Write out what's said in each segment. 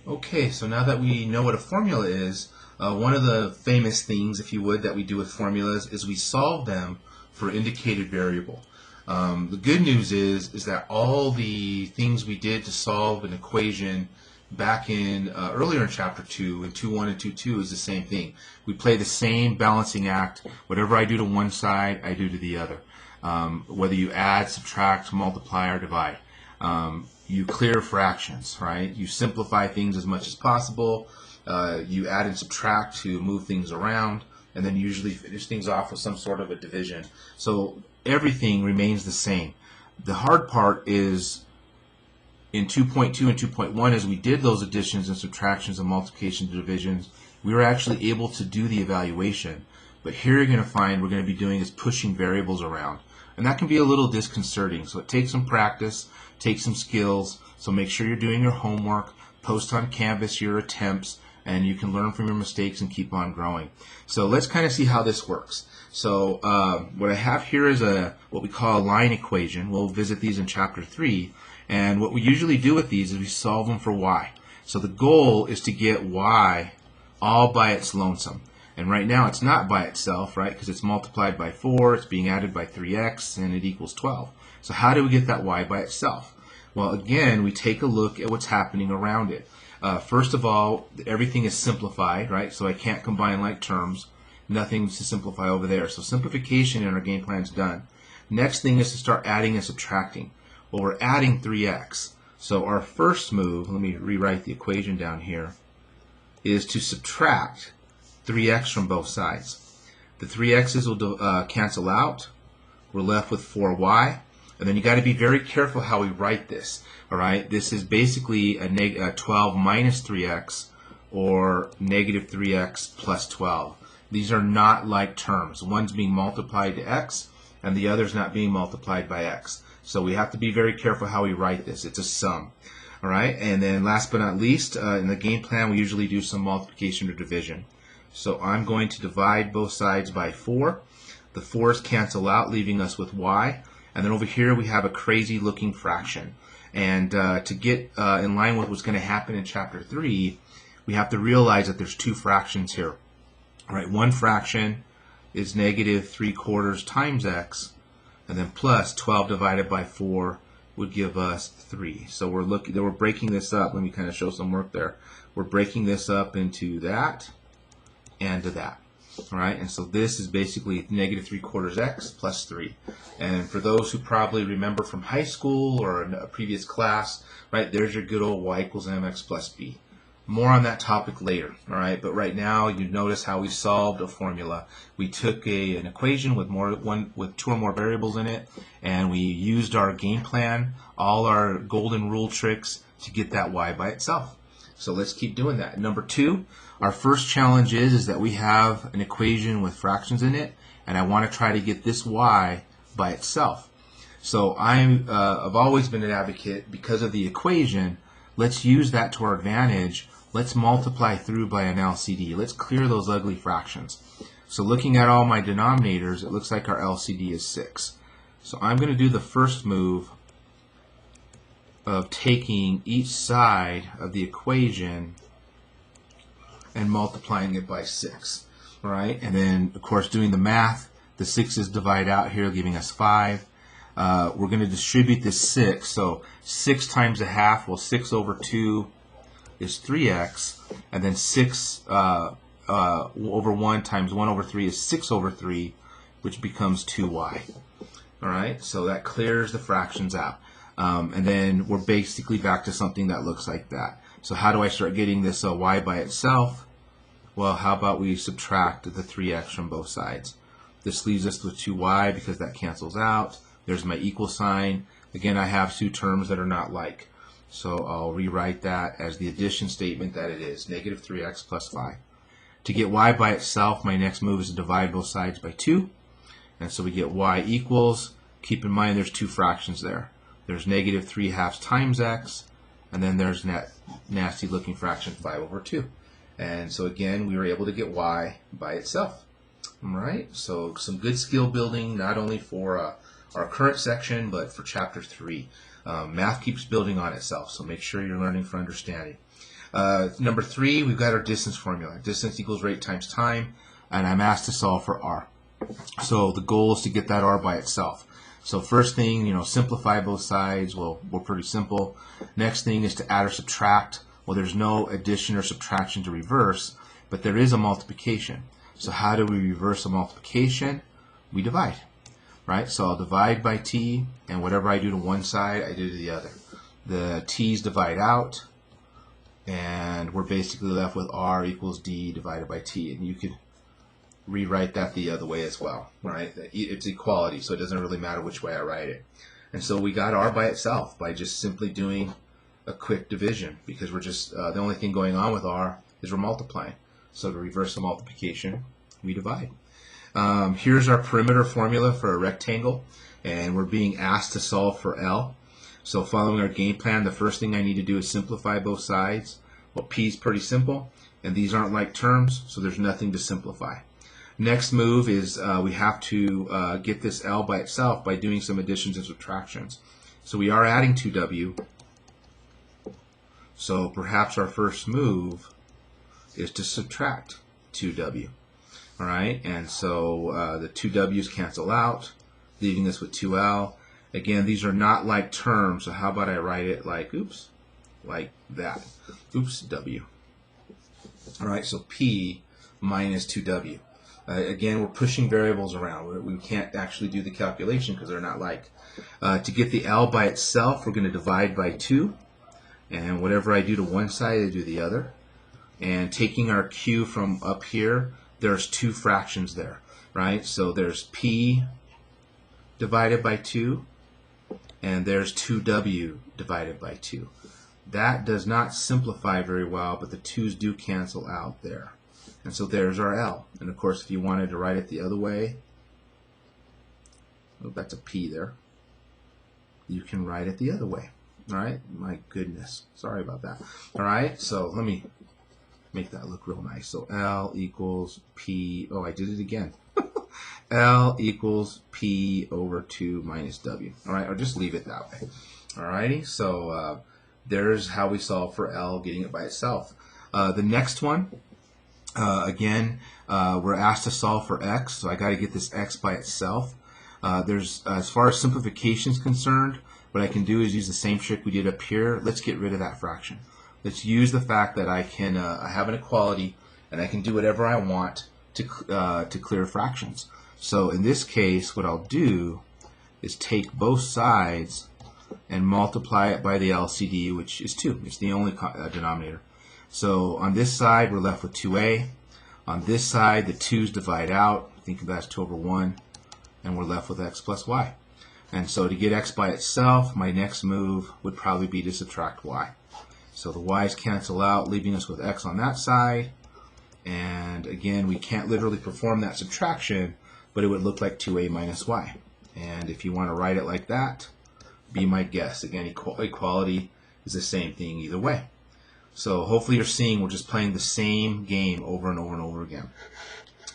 Okay, so now that we know what a formula is, one of the famous things, if you would, that we do with formulas is we solve them for indicated variable. The good news is that all the things we did to solve an equation back in earlier in chapter 2 in 2.1 and 2.2 is the same thing. We play the same balancing act. Whatever I do to one side, I do to the other. Whether you add, subtract, multiply, or divide. You clear fractions, right? You simplify things as much as possible. You add and subtract to move things around, and then usually finish things off with some sort of a division. So everything remains the same. The hard part is in 2.2 and 2.1, as we did those additions and subtractions and multiplications and divisions, we were actually able to do the evaluation. But here you're going to find we're going to be doing is pushing variables around. And that can be a little disconcerting. So it takes some practice, takes some skills. So make sure you're doing your homework, post on Canvas your attempts, and you can learn from your mistakes and keep on growing. So let's kind of see how this works. So what I have here is what we call a line equation. We'll visit these in chapter 3. And what we usually do with these is we solve them for y. So the goal is to get y all by its lonesome. And right now it's not by itself, right? Because it's multiplied by 4, it's being added by 3x, and it equals 12. So how do we get that y by itself? Well, again, we take a look at what's happening around it. First of all, everything is simplified, right? So I can't combine like terms. Nothing to simplify over there. So simplification in our game plan is done. Next thing is to start adding and subtracting. Well, we're adding 3x. So our first move, let me rewrite the equation down here, is to subtract 3x from both sides. The 3x's will cancel out. We're left with 4y. And then you got to be very careful how we write this. All right, this is basically a 12 minus 3x or negative 3x plus 12. These are not like terms. One's being multiplied to x and the other's not being multiplied by x. So we have to be very careful how we write this. It's a sum. All right, and then last but not least, in the game plan we usually do some multiplication or division. So I'm going to divide both sides by 4. The 4's cancel out, leaving us with y. And then over here we have a crazy looking fraction. And to get in line with what's going to happen in chapter 3, we have to realize that there's two fractions here. All right, one fraction is negative 3/4 times x, and then plus 12 divided by 4 would give us 3. So we're breaking this up. Let me kind of show some work there. We're breaking this up into that and to that. All right, and so this is basically negative 3/4 x plus 3. And for those who probably remember from high school or in a previous class, right, there's your good old y equals mx plus b. More on that topic later, all right, but right now you notice how we solved a formula. We took an equation with two or more variables in it, and we used our game plan, all our golden rule tricks to get that y by itself. So let's keep doing that. Number 2, our first challenge is that we have an equation with fractions in it, and I want to try to get this y by itself. So I've always been an advocate because of the equation. Let's use that to our advantage. Let's multiply through by an LCD. Let's clear those ugly fractions. So looking at all my denominators, it looks like our LCD is 6. So I'm going to do the first move of taking each side of the equation and multiplying it by 6. All right, and then of course doing the math, the 6's divide out here, giving us 5. We're going to distribute this 6, so 6 times a half, well 6 over 2 is 3x, and then 6 over 1 times 1 over 3 is 6 over 3, which becomes 2y. All right, so that clears the fractions out. And then we're basically back to something that looks like that. So how do I start getting this y by itself? Well, how about we subtract the 3x from both sides? This leaves us with 2y because that cancels out. There's my equal sign. Again, I have two terms that are not like. So I'll rewrite that as the addition statement that it is, negative 3x plus 5. To get y by itself, my next move is to divide both sides by 2. And so we get y equals, keep in mind there's two fractions there. There's negative 3/2 times x, and then there's that nasty looking fraction 5 over 2. And so again, we were able to get y by itself. All right, so some good skill building, not only for our current section, but for chapter 3. Math keeps building on itself, so make sure you're learning for understanding. Number 3, we've got our distance formula. Distance equals rate times time, and I'm asked to solve for r. So the goal is to get that r by itself. So first thing, simplify both sides. Well, we're pretty simple. Next thing is to add or subtract. Well, there's no addition or subtraction to reverse, but there is a multiplication. So how do we reverse a multiplication? We divide, right? So I'll divide by t, and whatever I do to one side, I do to the other. The t's divide out, and we're basically left with r equals d divided by t. And you could rewrite that the other way as well, right? It's equality, so it doesn't really matter which way I write it. And so we got r by itself by just simply doing a quick division, because we're just the only thing going on with r is we're multiplying. So to reverse the multiplication, we divide. Here's our perimeter formula for a rectangle, and we're being asked to solve for L. So following our game plan, the first thing I need to do is simplify both sides. Well, P is pretty simple, and these aren't like terms, so there's nothing to simplify. Next move is we have to get this L by itself by doing some additions and subtractions. So we are adding 2W. So perhaps our first move is to subtract 2W. All right, and so the 2W's cancel out, leaving us with 2L. Again, these are not like terms, so how about I write it like, oops, like that. Oops, W. All right, so P minus 2W. Again, we're pushing variables around. We can't actually do the calculation because they're not like. To get the L by itself, we're going to divide by 2. And whatever I do to one side, I do the other. And taking our Q from up here, there's 2 fractions there, right? So there's P divided by 2, and there's 2W divided by 2. That does not simplify very well, but the 2's do cancel out there. And so there's our L. And of course, if you wanted to write it the other way, oh, that's a P there, you can write it the other way. All right? My goodness. Sorry about that. All right? So let me make that look real nice. So L equals P. Oh, I did it again. L equals P over 2 minus W. All right? Or just leave it that way. All righty? So there's how we solve for L, getting it by itself. The next one, again, we're asked to solve for X. So I got to get this X by itself. There's, as far as simplification is concerned, what I can do is use the same trick we did up here. Let's get rid of that fraction. Let's use the fact that I can I have an equality, and I can do whatever I want to clear fractions. So in this case, what I'll do is take both sides and multiply it by the LCD, which is 2. It's the only denominator. So on this side, we're left with 2a. On this side, the 2's divide out. I think that's 2 over 1, and we're left with x plus y. And so to get x by itself, my next move would probably be to subtract y. So the y's cancel out, leaving us with x on that side. And again, we can't literally perform that subtraction, but it would look like 2a minus y. And if you want to write it like that, be my guest. Again, equality is the same thing either way. So hopefully you're seeing we're just playing the same game over and over and over again.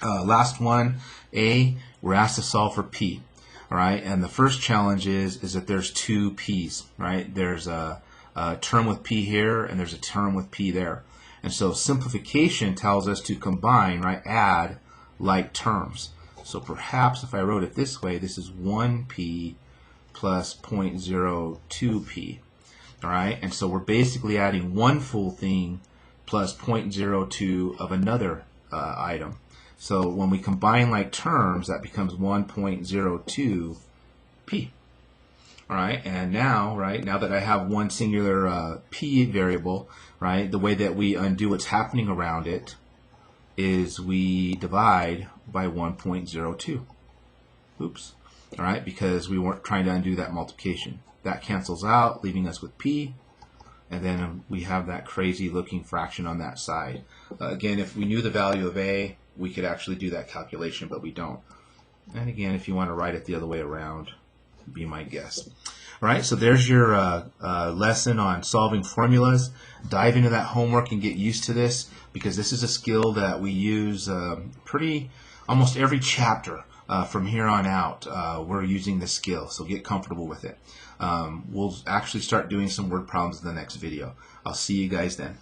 Last one, A, we're asked to solve for P. All right, and the first challenge is that there's 2 P's, right? There's a term with P here, and there's a term with P there. And so simplification tells us to combine, right, add like terms. So perhaps if I wrote it this way, this is 1P plus 0.02P. All right, and so we're basically adding one full thing plus 0.02 of another item. So when we combine like terms, that becomes 1.02p. All right, and now, right, now that I have one singular p variable, right, the way that we undo what's happening around it is we divide by 1.02. Oops. All right, because we weren't trying to undo that multiplication. That cancels out, leaving us with p, and then we have that crazy looking fraction on that side. Again, if we knew the value of a, we could actually do that calculation, but we don't. And again, if you want to write it the other way around, be my guest. All right, so there's your lesson on solving formulas. Dive into that homework and get used to this, because this is a skill that we use almost every chapter from here on out. We're using this skill, so get comfortable with it. We'll actually start doing some word problems in the next video. I'll see you guys then.